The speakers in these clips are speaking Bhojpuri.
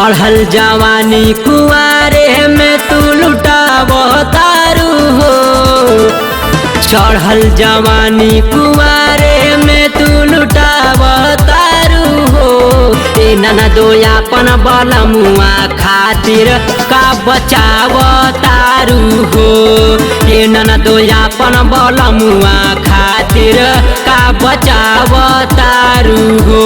चढ़ल जवानी कुआरे में तू लुटावतारू हो। चढ़ल जवानी कुआरे में तू लुटावतारू हो। ए ननदो अपन बलमुआ खातिर का बचावतारू हो। ए ननदो अपन बलमुआ खातिर का बचावतारू हो।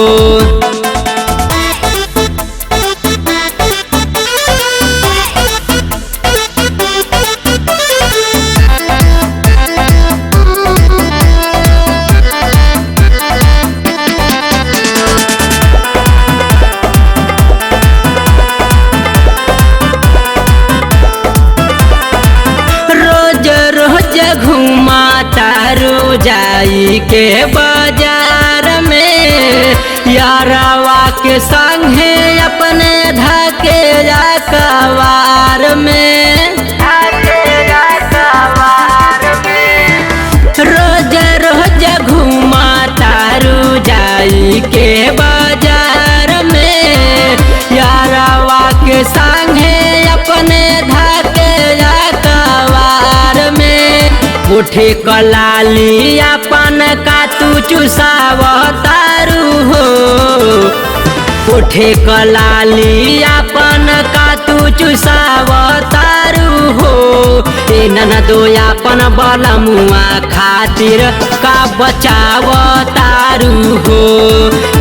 घुमा तारू जाई के बाजार में यारवा के संगे अपने धके जा कवार में। रोज रोज घुमा तारू जाई के बाजार में यारवा के संगे अपने धके जा कवार में। उठे कलाली अपन का तू चुसावतारू हो। उठे कलाली अपन का तू चुसावतारू हो। ए ननदो अपन बलमुआ खातिर का बचावतारू हो।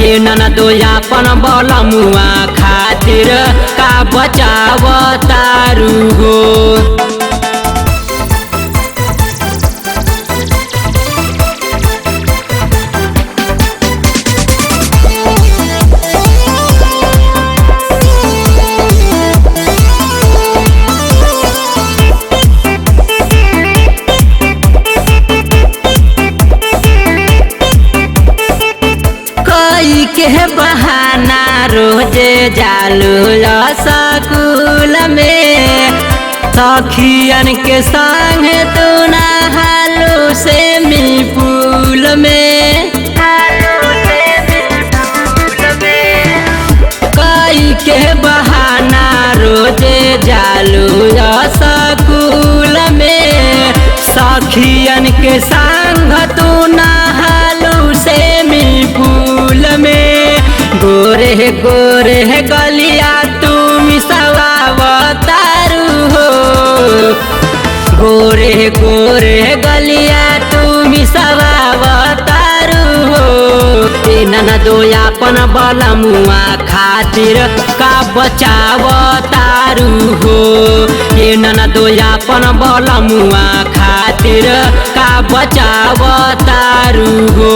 ए ननदो अपन बलमुआ खातिर का बचावतारू हो। के बहाना रोजे जालू स्कूल में सखियन के संग तू नहालू स्विमिंग पूल में। कई के बहाना रोजे जालू स्कूल में सखियन के संग तू नहालू स्विमिंग पूल में। गोरे गोरे गलिया तू मिसावतारू हो। गोरे गोरे गलिया तू मिसावतारू हो। ए ननदो अपन बलमुआ खातिर का बचावतारू हो। ए ननदो अपन बलमुआ खातिर का बचावतारू हो।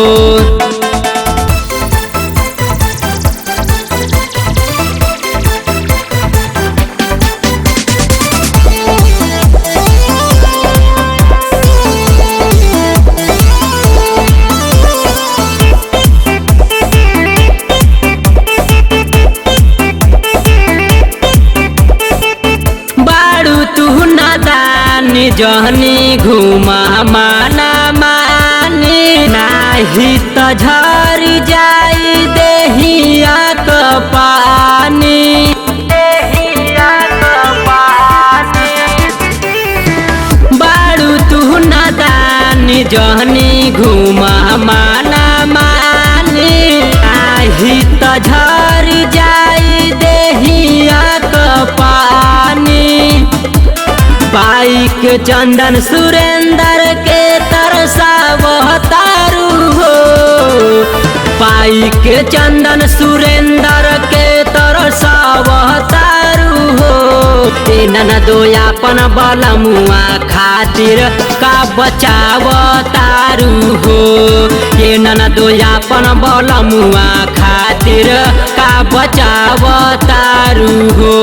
जहनी घुमा माना मानी नाही त झरी जाई देहिया क पानी। बाड़ू तू नदानी जहनी घुमा माना मानी नाही त झरी जाई देहिया क पानी। बाइक चंदन सुरेंद्र के तरसावतारू हो। बाइक चंदन सुरेंद्र के तरसावतारू हो। ए ननदो अपन बलमुआ खातिर का बचावतारू हो। ए ननदो अपन बलमुआ खातिर का बचावतारू हो।